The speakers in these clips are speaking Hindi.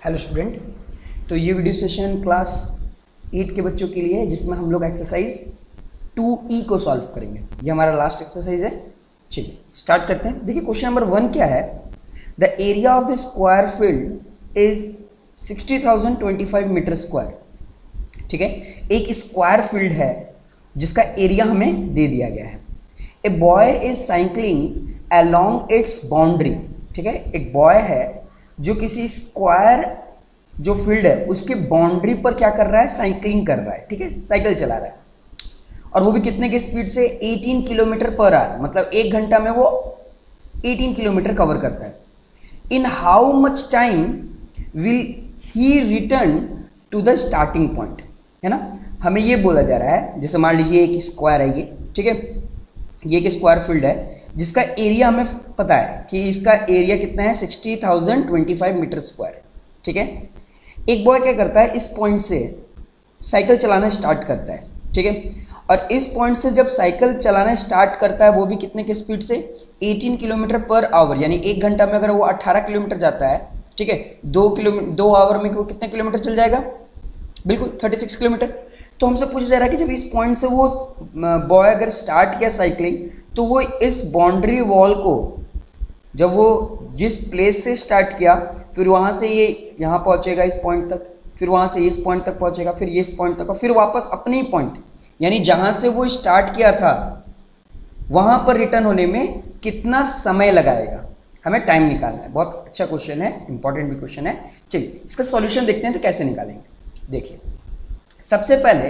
Hello student. तो ये वीडियो सेशन क्लास 8 के बच्चों के लिए है, जिसमें हम लोग एक्सरसाइज 2E को सॉल्व करेंगे। ये हमारा लास्ट एक्सरसाइज है। चलिए स्टार्ट करते हैं। देखिए क्वेश्चन नंबर 1 क्या है। The area of the square field is 60,025 metre square. ठीक है, एक स्क्वायर फील्ड है जिसका एरिया हमें दे दिया गया है। A boy is cycling along its boundary. ठीक है, एक बॉय है जो किसी स्क्वायर जो फील्ड है उसके बाउंड्री पर क्या कर रहा है, साइकिलिंग कर रहा है। ठीक है, साइकिल चला रहा है और वो भी कितने की स्पीड से, 18 किलोमीटर पर आवर। मतलब 1 घंटा में वो 18 किलोमीटर कवर करता है। In how much time will he return to the starting point. है ना, हमें ये बोला जा रहा है, जैसे मान लीजिए एक स्क्वायर है ये। ठीक है, ये एक स्क्वायर फील्ड है जिसका एरिया हमें पता है कि इसका एरिया कितना है, 60,025 मीटर स्क्वायर। ठीक है, एक बॉय क्या करता है, इस पॉइंट से साइकिल चलाना स्टार्ट करता है। ठीक है, और इस पॉइंट से जब साइकिल चलाना स्टार्ट करता है वो भी कितने की स्पीड से, 18 किलोमीटर पर आवर। यानी 1 घंटा में अगर वो 18 किलोमीटर जाता है, ठीक है, 2 आवर में वो कितने किलोमीटर चल जाएगा, बिल्कुल 36 किलोमीटर। तो हमसे पूछा जा रहा है कि जब इस पॉइंट से वो बॉय अगर स्टार्ट किया साइकिलिंग, तो वो इस बाउंड्री वॉल को, जब वो जिस प्लेस से स्टार्ट किया, फिर वहाँ से ये यहाँ पहुँचेगा इस पॉइंट तक, फिर वहाँ से इस पॉइंट तक पहुँचेगा, फिर ये इस पॉइंट तक, और फिर वापस अपने ही पॉइंट, यानी जहाँ से वो स्टार्ट किया था वहाँ पर रिटर्न होने में कितना समय लगाएगा, हमें टाइम निकालना है। बहुत अच्छा क्वेश्चन है, इंपॉर्टेंट भी क्वेश्चन है। चलिए इसका सॉल्यूशन देखते हैं तो कैसे निकालेंगे। देखिए सबसे पहले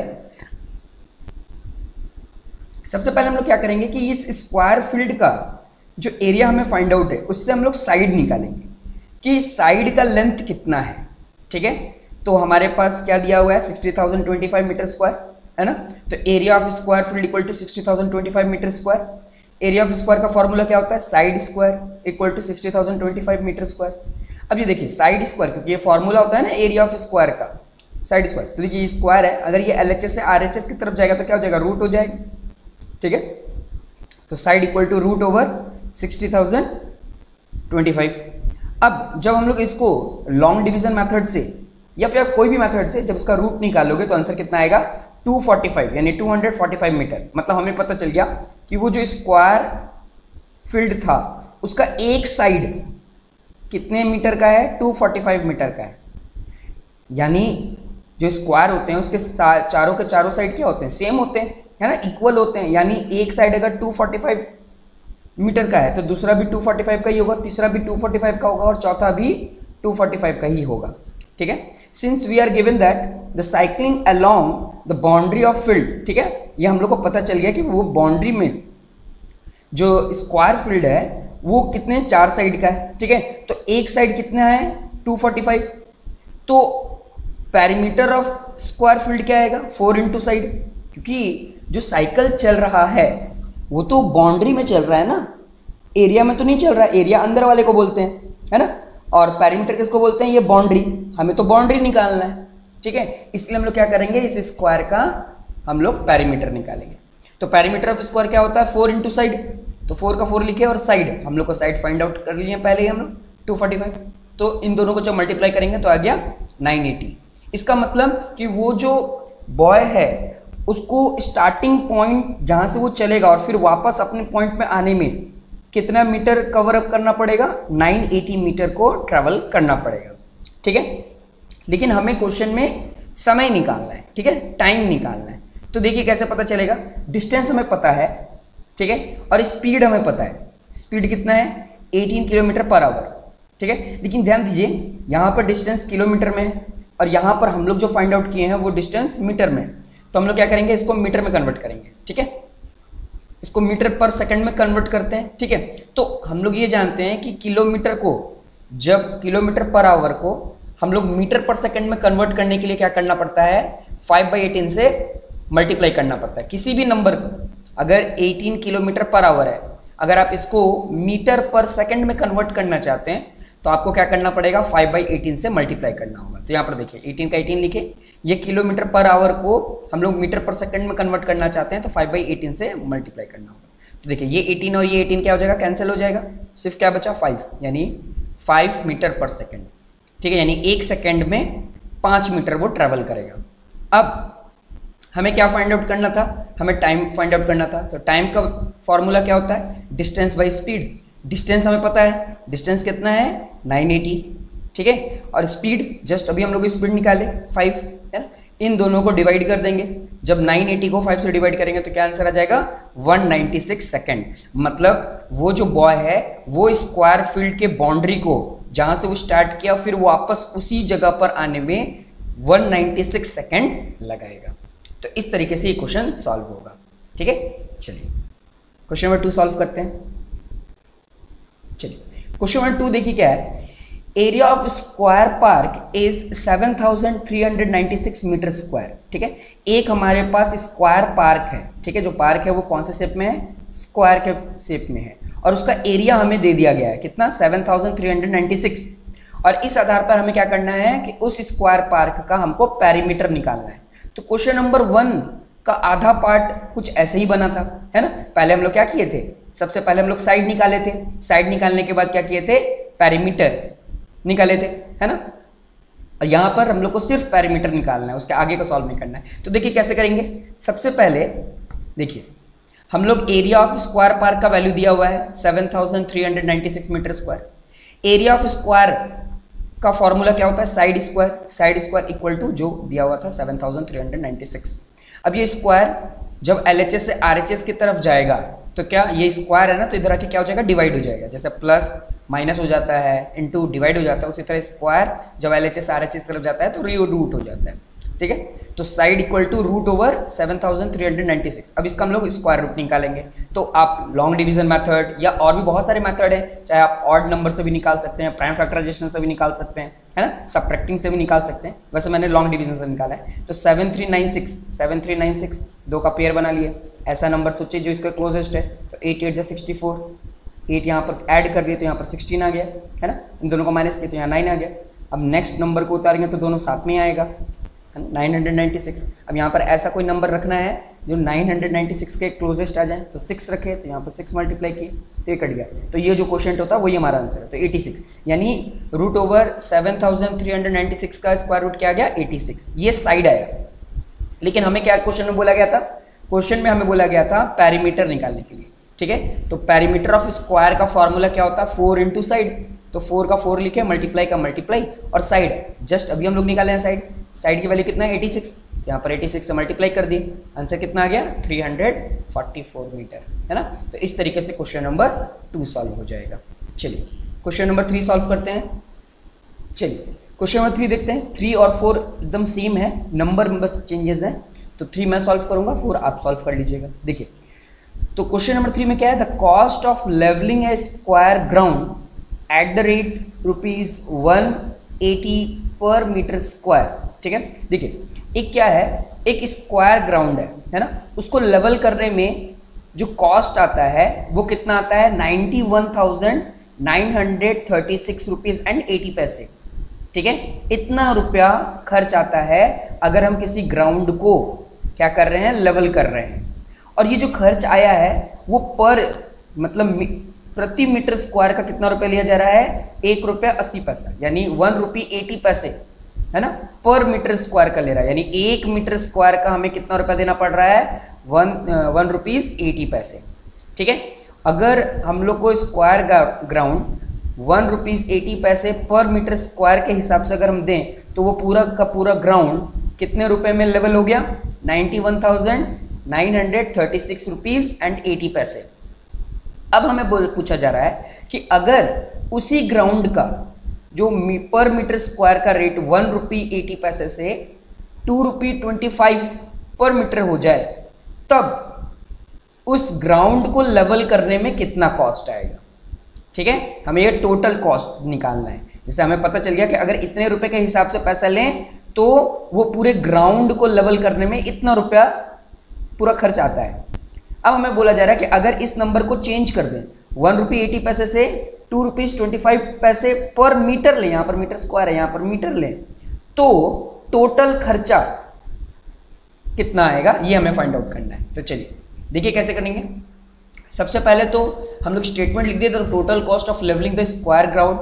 हम लोग क्या करेंगे कि इस स्क्वायर फील्ड का जो एरिया हमें फाइंड आउट है उससे हम लोग साइड निकालेंगे कि साइड का लेंथ कितना है। ठीक है, तो हमारे पास क्या दिया हुआ है, 60,025 मीटर स्क्वायर है ना। तो area of square field equal to 60,025 metre square. Area of square का फॉर्मूला क्या होता है, side square equal to 60,025 metre square. अब ये देखिए साइड स्क्वायर, क्योंकि ये फॉर्मूला होता है ना एरिया ऑफ स्क्वायर का, साइड स्क्वायर। तो देखिए स्क्वायर है, अगर ये LHS से RHS की तरफ जाएगा तो क्या हो जाएगा, रूट हो जाएगा। ठीक है, तो side equal to root over 60,025। अब जब हम लोग इसको लॉन्ग डिवीजन मेथड से या फिर कोई भी मेथड से जब इसका रूट निकालोगे तो आंसर कितना आएगा, 245, यानी 245 मीटर। मतलब हमें पता चल गया कि वो जो स्क्वायर फील्ड था उसका एक साइड कितने मीटर का है, 245 मीटर का है। यानी जो स्क्वायर होते हैं उसके चारों के चारों साइड क्या होते हैं, सेम होते हैं, है ना, इक्वल होते हैं। यानी एक साइड अगर 245 मीटर का है तो दूसरा भी 245 का ही होगा, तीसरा भी 245 का होगा और चौथा भी 245 का ही होगा। ठीक है, since we are given that the cycling along the boundary of field. ठीक है, ये हम लोग को पता चल गया कि वो बाउंड्री में जो स्क्वायर फील्ड है वो कितने, 4 साइड का है। ठीक है, तो एक साइड कितना है, 245। तो पैरीमीटर ऑफ स्क्वायर फील्ड क्या आएगा, 4 इंटू साइड, क्योंकि जो साइकिल चल रहा है वो तो बाउंड्री में चल रहा है ना, एरिया में तो नहीं चल रहा है। एरिया अंदर वाले को बोलते हैं, है ना, और पैरीमीटर किसको बोलते हैं, ये बाउंड्री। हमें तो बाउंड्री निकालना है। ठीक है, इसलिए हम लोग क्या करेंगे, इस स्क्वायर का हम लोग पैरीमीटर निकालेंगे। तो पैरीमीटर ऑफ स्क्वायर क्या होता है, 4 इंटू साइड। तो 4 का 4 लिखे और साइड, हम लोग को साइड फाइंड आउट कर लिए पहले ही हम लोग, 245। तो इन दोनों को जब मल्टीप्लाई करेंगे तो आ गया 980। इसका मतलब कि वो जो बॉय है उसको स्टार्टिंग पॉइंट जहां से वो चलेगा और फिर वापस अपने पॉइंट में आने में कितना मीटर कवर अप करना पड़ेगा, 980 मीटर को ट्रेवल करना पड़ेगा। ठीक है, लेकिन हमें क्वेश्चन में समय निकालना है। ठीक है, टाइम निकालना है। तो देखिए कैसे पता चलेगा, डिस्टेंस हमें पता है, ठीक है, और स्पीड हमें पता है। स्पीड कितना है, 18 किलोमीटर पर आवर। ठीक है, लेकिन ध्यान दीजिए यहाँ पर डिस्टेंस किलोमीटर में है और यहाँ पर हम लोग जो फाइंड आउट किए हैं वो डिस्टेंस मीटर में। तो हम लोग क्या करेंगे, इसको मीटर में कन्वर्ट करेंगे। ठीक है, इसको मीटर पर सेकंड में कन्वर्ट करते हैं। ठीक है, तो हम लोग ये जानते हैं कि किलोमीटर को, जब किलोमीटर पर आवर को हम लोग मीटर पर सेकंड में कन्वर्ट करने के लिए क्या करना पड़ता है, 5/18 से मल्टीप्लाई करना पड़ता है। किसी भी नंबर को अगर 18 किलोमीटर पर आवर है, अगर आप इसको मीटर पर सेकंड में कन्वर्ट करना चाहते हैं तो आपको क्या करना पड़ेगा, 5/18 से मल्टीप्लाई करना होगा। तो यहाँ पर देखिए 18 का 18 लिखे, ये किलोमीटर पर आवर को हम लोग मीटर पर सेकंड में कन्वर्ट करना चाहते हैं तो 5/18 से मल्टीप्लाई करना होगा। तो देखिए ये 18 और ये 18 क्या हो जाएगा, कैंसिल हो जाएगा, सिर्फ क्या बचा, 5, यानी 5 मीटर पर सेकंड। ठीक है, यानी 1 सेकेंड में 5 मीटर वो ट्रेवल करेगा। अब हमें क्या फाइंड आउट करना था, हमें टाइम फाइंड आउट करना था। तो टाइम का फॉर्मूला क्या होता है, डिस्टेंस बाई स्पीड। डिस्टेंस हमें पता है, डिस्टेंस कितना है 980, ठीक है, और स्पीड जस्ट अभी हम लोग स्पीड निकाले 5, है ना। इन दोनों को डिवाइड कर देंगे, जब 980 को 5 से डिवाइड करेंगे तो क्या आंसर आ जाएगा 196 सेकेंड। मतलब वो जो बॉय है वो स्क्वायर फील्ड के बाउंड्री को जहां से वो स्टार्ट किया फिर वापस उसी जगह पर आने में 196 सेकेंड लगाएगा। तो इस तरीके से ये क्वेश्चन सॉल्व होगा, ठीक है। चलिए क्वेश्चन नंबर 2 सॉल्व करते हैं। चलिए क्वेश्चन नंबर 2 देखिए क्या है, area of square park is 7396 metre square, ठीक है। एक हमारे पास स्क्वायर पार्क है, ठीक है, जो पार्क है वो कौन से शेप में है, स्क्वायर के शेप में है, और उसका एरिया हमें दे दिया गया है कितना 7396। और इस आधार पर हमें क्या करना है कि उस स्क्वायर पार्क का हमको पेरीमीटर निकालना है। तो क्वेश्चन नंबर 1 का आधा पार्ट कुछ ऐसे ही बना था, है ना। पहले हम लोग क्या किए थे, सबसे पहले हम लोग साइड निकाले थे, साइड निकालने के बाद क्या किए थे, पेरीमीटर निकाले थे, है ना। और यहां पर हम लोग को सिर्फ पेरीमीटर निकालना है, उसके आगे को सॉल्व नहीं करना है। तो देखिए कैसे करेंगे, सबसे पहले देखिए हम लोग एरिया ऑफ स्क्वायर पार्क का वैल्यू दिया हुआ है 7396 metre square. Area of square का फॉर्मूला क्या होता है, side square, side square equal to जो दिया हुआ था 7396। अब ये स्क्वायर जब LHS से RHS की तरफ जाएगा तो क्या ये स्क्वायर है ना, तो इधर आके क्या हो जाएगा, डिवाइड हो जाएगा। जैसे प्लस माइनस हो जाता है, इनटू डिवाइड हो जाता है, उसी तरह स्क्वायर जब LHS RHS की तरफ जाता है तो रूट हो जाता है, ठीक है। तो side equal to root over 7396। अब इसका हम लोग स्क्वायर रूट निकालेंगे। तो आप लॉन्ग डिवीजन मेथड या और भी बहुत सारे मेथड है, चाहे आप ऑड नंबर से भी निकाल सकते हैं, प्राइम फैक्टराइजेशन से भी निकाल सकते हैं, है ना, सबट्रैक्टिंग से भी निकाल सकते हैं। वैसे मैंने लॉन्ग डिवीजन से निकाला है। तो 7396 दो का पेयर बना लिए। ऐसा नंबर सोचिए जो इसका क्लोजेस्ट है, तो 8 8 64, 8 यहाँ पर ऐड कर दिए तो यहाँ पर 16 आ गया, है ना। इन दोनों को माइनस किया तो यहाँ 9 आ गया। अब नेक्स्ट नंबर को उतारेंगे तो दोनों साथ में आएगा, 996। अब यहाँ पर ऐसा कोई नंबर रखना है जो 996 के क्लोजेस्ट आ जाए, तो 6 रखे तो यहाँ पर 6 मल्टीप्लाई किए तो ये कट गया। तो ये जो क्वेश्चन होता है वही हमारा आंसर है, तो 86, यानी रूट ओवर 7396 का स्क्वायर रूट क्या आ गया 86। ये साइड आया। लेकिन हमें क्या क्वेश्चन में बोला गया था, क्वेश्चन में हमें बोला गया था पेरीमीटर निकालने के लिए, ठीक है। तो पेरीमीटर ऑफ स्क्वायर का फॉर्मूला क्या होता है, 4 इंटू साइड। तो 4 का 4 लिखे, मल्टीप्लाई का मल्टीप्लाई, और साइड जस्ट अभी हम लोग निकाले हैं साइड। साइड की वैल्यू कितना है 86, यहाँ पर 86 से मल्टीप्लाई कर दिए, आंसर कितना आ गया 344 मीटर, है ना। तो इस तरीके से क्वेश्चन नंबर 2 सॉल्व हो जाएगा। चलिए क्वेश्चन नंबर 3 सॉल्व करते हैं। चलिए क्वेश्चन नंबर 3 देखते हैं। 3 और 4 एकदम सेम है, नंबर में बस चेंजेस हैं। तो 3 मैं सॉल्व करूंगा, 4 आप सॉल्व कर लीजिएगा। देखिए तो क्वेश्चन नंबर 3 में क्या है, the cost of levelling a square ground at the rate ₹180 per metre square, ठीक है। देखिए एक क्या है, एक स्क्वायर ग्राउंड है ना, उसको लेवल करने में जो कॉस्ट आता है वो कितना आता है 91,936 रुपीज एंड 80 पैसे, ठीक है। इतना रुपया खर्च आता है अगर हम किसी ग्राउंड को क्या कर रहे हैं, लेवल कर रहे हैं। और ये जो खर्च आया है वो पर मतलब प्रति मीटर स्क्वायर का कितना रुपया लिया जा रहा है, ₹1.80, यानी ₹1.80, है ना, पर मीटर स्क्वायर का ले रहा है। यानी 1 मीटर स्क्वायर का हमें कितना रुपया देना पड़ रहा है, ₹1.80, ठीक है। अगर हम लोग को square ground ₹1.80 per metre square के हिसाब से अगर हम दें तो वो पूरा का पूरा ग्राउंड कितने रुपए में लेवल हो गया, 91,936 रुपीज एंड 80 पैसे। अब हमें पूछा जा रहा है कि अगर उसी ग्राउंड का जो पर मीटर स्क्वायर का रेट ₹1.80 से ₹2.25 पर मीटर हो जाए तब उस ग्राउंड को लेवल करने में कितना कॉस्ट आएगा, ठीक है। हमें ये टोटल कॉस्ट निकालना है। जिससे हमें पता चल गया कि अगर इतने रुपए के हिसाब से पैसा लें तो वो पूरे ग्राउंड को लेवल करने में इतना रुपया पूरा खर्च आता है। अब हमें बोला जा रहा है कि अगर इस नंबर को चेंज कर दें, ₹1.80 से ₹2.25 पर मीटर लें, यहां पर मीटर स्क्वायर है, यहां पर मीटर लें, तो टोटल खर्चा कितना आएगा ये हमें फाइंड आउट करना है। तो चलिए देखिए कैसे करेंगे। सबसे पहले तो हम लोग स्टेटमेंट लिख दिए, the total cost of levelling the square ground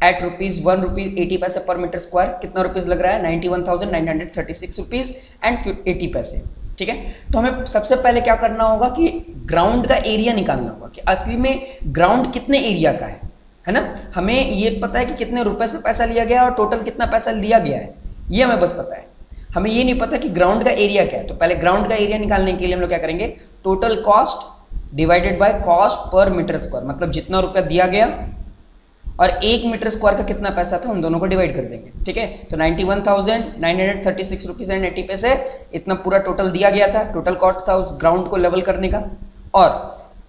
at ₹1.80 per metre square. कितना रुपीज लग रहा है? 91,936 रुपीज एंड 80 पैसे। ठीक है, तो हमें सबसे पहले क्या करना होगा कि ग्राउंड का एरिया निकालना होगा कि असली में ग्राउंड कितने एरिया का है ना। हमें ये पता है कि कितने रुपए से पैसा लिया गया और टोटल कितना पैसा लिया गया है, ये हमें बस पता है। हमें ये नहीं पता कि ग्राउंड का एरिया क्या है। तो पहले ग्राउंड का एरिया निकालने के लिए हम लोग क्या करेंगे, total cost divided by cost per metre square, मतलब जितना रुपया दिया गया और 1 मीटर स्क्वायर का कितना पैसा था, उन दोनों को डिवाइड कर देंगे। ठीक है, तो 91,936 रुपीज एंड 80 पैसे इतना पूरा टोटल दिया गया था। टोटल कॉस्ट था उस ग्राउंड को लेवल करने का। और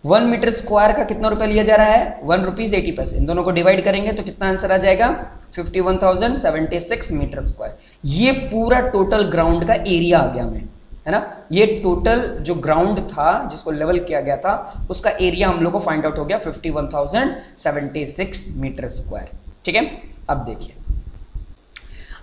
1 मीटर स्क्वायर का कितना रुपया लिया जा रहा है? ₹1.80। इन दोनों को डिवाइड करेंगे तो कितना आंसर आ जाएगा? 51,076 मीटर स्क्वायर। ये पूरा टोटल ग्राउंड का एरिया आ गया हमें, है ना। ये टोटल जो ग्राउंड था जिसको लेवल किया गया था उसका एरिया हम लोग को फाइंड आउट हो गया 51,076 मीटर स्क्वायर। ठीक है, अब देखिए,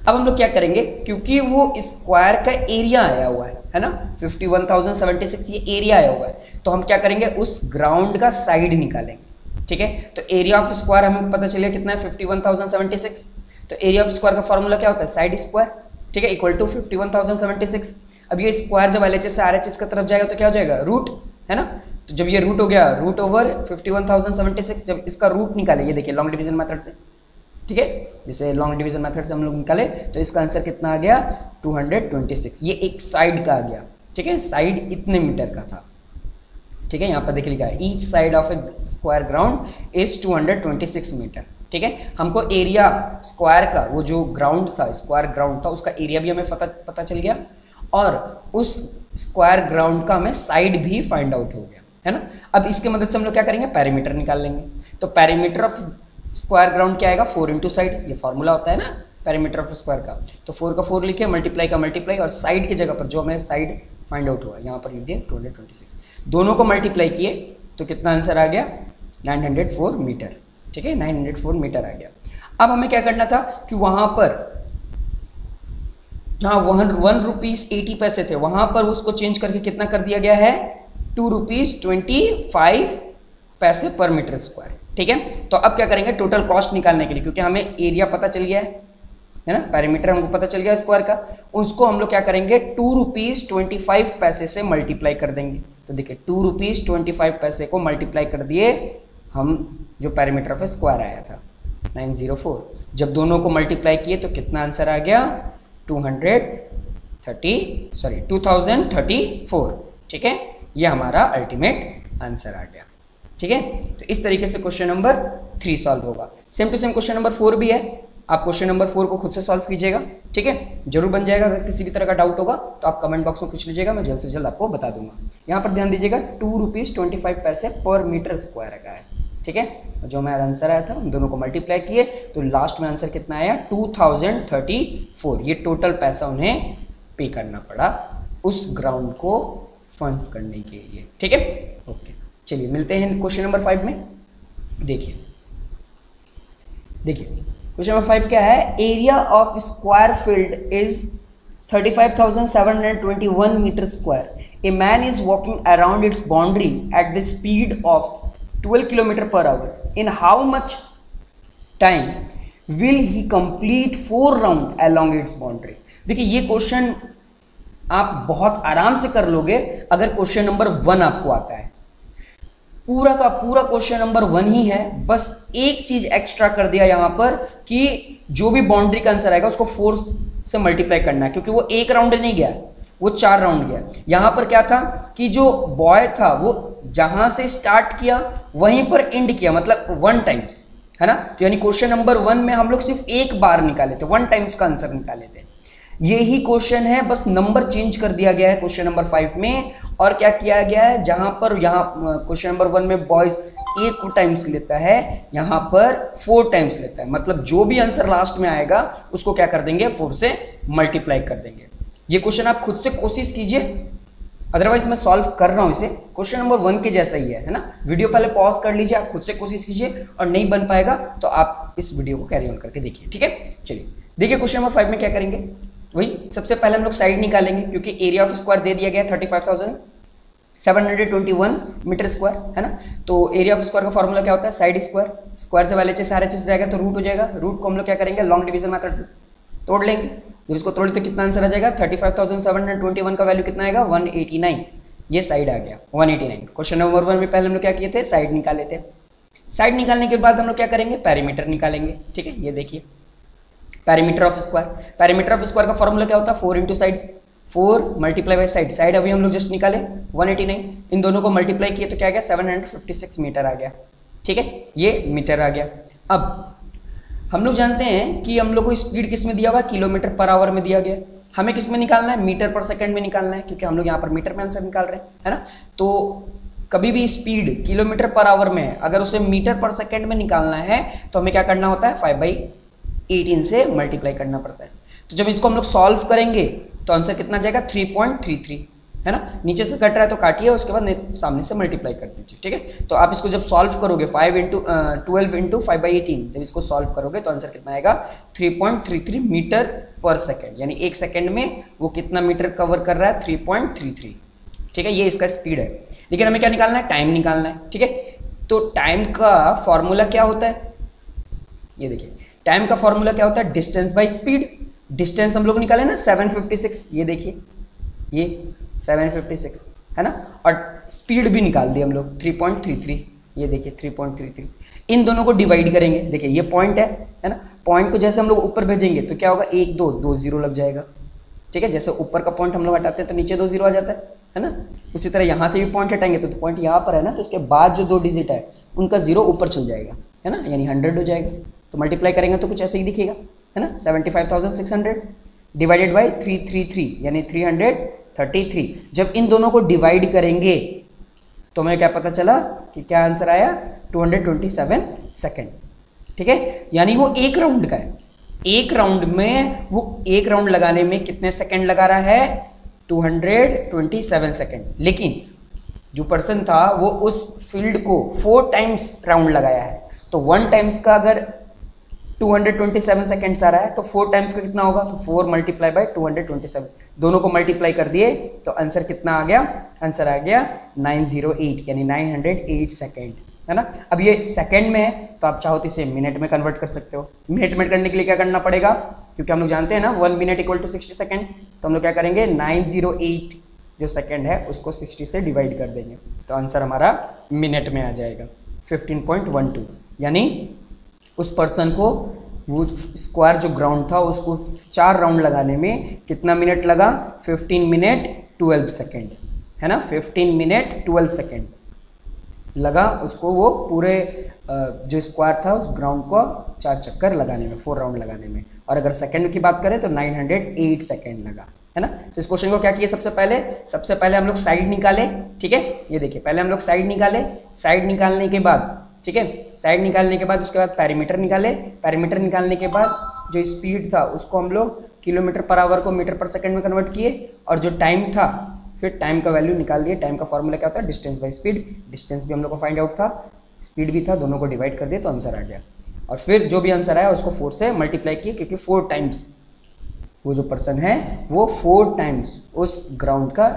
अब हम लोग क्या करेंगे, क्योंकि वो स्क्वायर का एरिया आया हुआ है ना, 51,076 ये एरिया आया हुआ है, तो हम क्या करेंगे, उस ग्राउंड का साइड निकालेंगे। ठीक है, तो एरिया ऑफ स्क्वायर हमें पता चलिए कितना है, 51,076। तो एरिया ऑफ स्क्वायर का फॉर्मूला क्या होता है? Side square. ठीक है, इक्वल टू 51,076। अब ये स्क्वायर जब LHS से RHS की तरफ जाएगा तो क्या हो जाएगा? रूट, है ना। तो जब ये रूट हो गया, रूट ओवर 51,076, जब इसका रूट निकाले, ये देखिए लॉन्ग डिवीजन मेथड से, ठीक है, जैसे लॉन्ग डिवीजन मेथड से हम लोग निकाले तो इसका आंसर कितना आ गया? 226। ये एक साइड का आ गया। ठीक है, साइड इतने मीटर का था। ठीक है, यहाँ पर देख लिखा है each side of a square ground is 226 metre. ठीक है, हमको एरिया स्क्वायर का, वो जो ग्राउंड था, स्क्वायर ग्राउंड था, उसका एरिया भी हमें पता चल गया और उस स्क्वायर ग्राउंड का हमें साइड भी फाइंड आउट हो गया, है ना। अब इसके मदद से हम लोग क्या करेंगे, पेरीमीटर निकाल लेंगे। तो पेरीमीटर ऑफ स्क्वायर ग्राउंड क्या आएगा? 4 इंटू साइड, ये फॉर्मूला होता है ना पेरीमीटर ऑफ स्क्वायर का। तो 4 का 4 लिखे, मल्टीप्लाई का मल्टीप्लाई, और साइड की जगह पर जो हमें साइड फाइंड आउट हुआ यहाँ पर लिख दिया 226। दोनों को मल्टीप्लाई किए तो कितना आंसर आ गया? 904 मीटर। ठीक है, 904 मीटर आ गया। अब हमें क्या करना था कि वहां पर, हाँ, ₹1.80 थे, वहां पर उसको चेंज करके कितना कर दिया गया है? ₹2.25 पर मीटर स्क्वायर। ठीक है, तो अब क्या करेंगे, टोटल कॉस्ट निकालने के लिए, क्योंकि हमें एरिया पता चल गया है ना, पेरीमीटर हमको पता चल गया स्क्वायर का, उसको हम लोग क्या करेंगे, ₹2.25 से मल्टीप्लाई कर देंगे। तो देखिए ₹2.25 को मल्टीप्लाई कर दिए हम, जो पेरीमीटर ऑफ स्क्वायर आया था 904, जब दोनों को मल्टीप्लाई किए तो कितना आंसर आ गया? 2034। ठीक है, ये हमारा अल्टीमेट आंसर आ गया। ठीक है, तो इस तरीके से क्वेश्चन नंबर 3 सॉल्व होगा। Same to same question number 4 भी है, आप क्वेश्चन नंबर 4 को खुद से सॉल्व कीजिएगा। ठीक है, जरूर बन जाएगा। अगर किसी भी तरह का डाउट होगा तो आप कमेंट बॉक्स में पूछ लीजिएगा, मैं जल्द से जल्द आपको बता दूंगा। यहाँ पर ध्यान दीजिएगा ₹2.25 पर मीटर स्क्वायर का है। ठीक है, जो हमारा आंसर आया था, हम दोनों को मल्टीप्लाई किए तो लास्ट में आंसर कितना आया? 2034। ये टोटल पैसा उन्हें पे करना पड़ा उस ग्राउंड को फंड करने के लिए। ठीक है, ओके, चलिए मिलते हैं क्वेश्चन नंबर 5 में। देखिए क्वेश्चन नंबर 5 क्या है? Area of square field is 35,721 metre square. A man is walking around its boundary at the speed of 12 kilometre per hour. In how much time will he complete 4 round along its boundary. देखिए, ये क्वेश्चन आप बहुत आराम से कर लोगे अगर क्वेश्चन नंबर 1 आपको आता है। पूरा का पूरा क्वेश्चन नंबर 1 ही है, बस एक चीज एक्स्ट्रा कर दिया यहां पर कि जो भी बाउंड्री का आंसर आएगा उसको 4 से मल्टीप्लाई करना है, क्योंकि वो 1 राउंड नहीं गया, वो 4 राउंड गया। यहां पर क्या था कि जो बॉय था वो जहां से स्टार्ट किया वहीं पर एंड किया, मतलब 1 टाइम्स, है ना। तो यानी क्वेश्चन नंबर 1 में हम लोग सिर्फ एक बार निकाले थे, 1 टाइम्स का आंसर निकाले थे। यही क्वेश्चन है, बस नंबर चेंज कर दिया गया है क्वेश्चन नंबर 5 में। और क्या किया गया है, जहां पर यहाँ क्वेश्चन नंबर 1 में बॉयज 1 टाइम्स लेता है, यहां पर 4 टाइम्स लेता है, मतलब जो भी आंसर लास्ट में आएगा उसको क्या कर देंगे, 4 से मल्टीप्लाई कर देंगे। ये क्वेश्चन आप खुद से कोशिश कीजिए, अदरवाइज मैं सॉल्व कर रहा हूं इसे, क्वेश्चन नंबर 1 के जैसा ही है ना। वीडियो पहले पॉज कर लीजिए, आप खुद से कोशिश कीजिए, और नहीं बन पाएगा तो आप इस वीडियो को कैरी ऑन करके देखिए। ठीक है, चलिए देखिए क्वेश्चन नंबर 5 में क्या करेंगे। वही सबसे पहले हम लोग साइड निकालेंगे, क्योंकि एरिया ऑफ स्क्वायर दे दिया गया 35,000 721 मीटर स्क्वायर, है ना। तो एरिया ऑफ स्क्वायर का फॉर्मूला क्या होता है, साइड स्क्वायर। स्क्वायर जब LHS RHS जाएगा तो रूट हो जाएगा। रूट को हम लोग क्या करेंगे, लॉन्ग डिवीजन मेथड से तोड़ लेंगे। जब इसको तोड़े तो कितना आंसर आ जाएगा, 35,721 का वैल्यू कितना आएगा, 189। ये साइड आ गया 189। क्वेश्चन नंबर 1 में पहले हम लोग क्या किए थे, साइड निकाले थे। साइड निकालने के बाद हम लोग क्या करेंगे, पैरीमीटर निकालेंगे। ठीक है, ये देखिए perimeter of square. Perimeter of square का फॉर्मूला क्या होता है, 4 into side, 4 multiply by side. Side अभी हम लोग जस्ट निकाले 189, इन दोनों को मल्टीप्लाई किए तो क्या आ गया, 756 मीटर आ गया। ठीक है, ये मीटर आ गया। अब हम लोग जानते हैं कि हम लोग को स्पीड किस में दिया हुआ, किलोमीटर पर आवर में दिया गया। हमें किस में निकालना है, मीटर पर सेकंड में निकालना है, क्योंकि हम लोग यहाँ पर मीटर में आंसर निकाल रहे हैं, है ना। तो कभी भी स्पीड किलोमीटर पर आवर में है, अगर उसे मीटर पर सेकंड में निकालना है तो हमें क्या करना होता है, 5/18 से मल्टीप्लाई करना पड़ता है। तो जब इसको हम लोग सॉल्व करेंगे तो आंसर कितना जाएगा, 3.33, है ना। नीचे से कट रहा है तो काटिए, उसके बाद सामने से मल्टीप्लाई कर दीजिए। ठीक है, तो आप इसको जब सॉल्व करोगे 12 इंटू 5/18, जब इसको सॉल्व करोगे तो आंसर कितना आएगा, 3.33 मीटर पर सेकेंड, यानी एक सेकेंड में वो कितना मीटर कवर कर रहा है, 3.33। ठीक है, ये इसका स्पीड है। लेकिन हमें क्या निकालना है, टाइम निकालना है। ठीक है, तो टाइम का फॉर्मूला क्या होता है, ये देखिए टाइम का फॉर्मूला क्या होता है, डिस्टेंस बाय स्पीड। डिस्टेंस हम लोग निकाले ना 756, ये देखिए ये 756, है ना। और स्पीड भी निकाल दी हम लोग 3.33, ये देखिए 3.33। इन दोनों को डिवाइड करेंगे, देखिए ये पॉइंट है ना। पॉइंट को जैसे हम लोग ऊपर भेजेंगे तो क्या होगा, 1 2 0 लग जाएगा। ठीक है, जैसे ऊपर का पॉइंट हम लोग हटाते हैं तो नीचे 2 0 आ जाता है ना। उसी तरह यहाँ से भी पॉइंट हटाएंगे तो पॉइंट यहाँ पर है ना, तो उसके बाद जो 2 डिजिट है उनका 0 ऊपर चल जाएगा, है ना, यानी 100 हो जाएगा। तो मल्टीप्लाई करेंगे तो कुछ ऐसे ही दिखेगा, है ना। 75,600 डिवाइडेड बाई 333, यानी 333। जब इन दोनों को डिवाइड करेंगे तो हमें क्या पता चला कि क्या आंसर आया, 227 सेकेंड। ठीक है, यानी वो एक राउंड का है। एक राउंड में वो एक राउंड लगाने में कितने सेकंड लगा रहा है, 227 सेकंड। लेकिन जो पर्सन था वो उस फील्ड को 4 टाइम्स राउंड लगाया है, तो 1 टाइम्स का अगर 227 सेकेंड्स आ रहा है तो 4 टाइम्स का कितना होगा, तो 4 मल्टीप्लाई बाय 227, दोनों को मल्टीप्लाई कर दिए तो आंसर कितना आ गया, आंसर आ गया 908, यानी 908 सेकेंड, है ना। अब ये सेकेंड में है तो आप चाहो तो इसे मिनट में कन्वर्ट कर सकते हो। मिनट में करने के लिए क्या करना पड़ेगा, क्योंकि हम लोग जानते हैं ना 1 मिनट इक्वल टू 60 सेकेंड, तो हम लोग क्या करेंगे, 908 जो सेकेंड है उसको 60 से डिवाइड कर देंगे तो आंसर हमारा मिनट में आ जाएगा 15.12। यानी उस पर्सन को वो स्क्वायर जो ग्राउंड था उसको 4 राउंड लगाने में कितना मिनट लगा, 15 मिनट 12 सेकेंड, है ना। 15 मिनट 12 सेकेंड लगा उसको वो पूरे जो स्क्वायर था उस ग्राउंड को 4 चक्कर लगाने में, 4 राउंड लगाने में। और अगर सेकेंड की बात करें तो 908 सेकेंड लगा, है ना। तो इस क्वेश्चन को क्या किया, सबसे पहले हम लोग साइड निकाले। ठीक है, ये देखिए पहले हम लोग साइड निकाले। साइड निकालने के बाद, ठीक है, साइड निकालने के बाद उसके बाद पैरीमीटर निकाले। पैरीमीटर निकालने के बाद जो स्पीड था उसको हम लोग किलोमीटर पर आवर को मीटर पर सेकंड में कन्वर्ट किए, और जो टाइम था फिर टाइम का वैल्यू निकाल दिए। टाइम का फॉर्मूला क्या होता है, डिस्टेंस बाय स्पीड। डिस्टेंस भी हम लोग को फाइंड आउट था, स्पीड भी था, दोनों को डिवाइड कर दिए तो आंसर आ गया। और फिर जो भी आंसर आया उसको 4 से मल्टीप्लाई किए, क्योंकि 4 टाइम्स वो जो पर्सन है वो 4 टाइम्स उस ग्राउंड का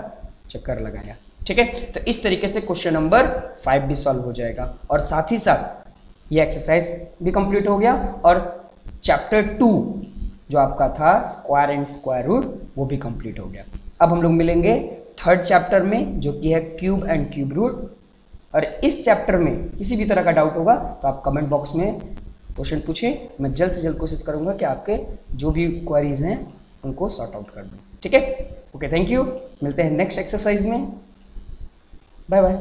चक्कर लगाया। ठीक है, तो इस तरीके से क्वेश्चन नंबर 5 भी सॉल्व हो जाएगा, और साथ ही साथ ये एक्सरसाइज भी कंप्लीट हो गया, और चैप्टर 2 जो आपका था स्क्वायर एंड स्क्वायर रूट वो भी कंप्लीट हो गया। अब हम लोग मिलेंगे 3rd चैप्टर में जो कि है क्यूब एंड क्यूब रूट। और इस चैप्टर में किसी भी तरह का डाउट होगा तो आप कमेंट बॉक्स में क्वेश्चन पूछें, मैं जल्द से जल्द कोशिश करूंगा कि आपके जो भी क्वेरीज हैं उनको सॉर्ट आउट कर दूं। ठीक है, ओके, थैंक यू, मिलते हैं नेक्स्ट एक्सरसाइज में, बाय बाय।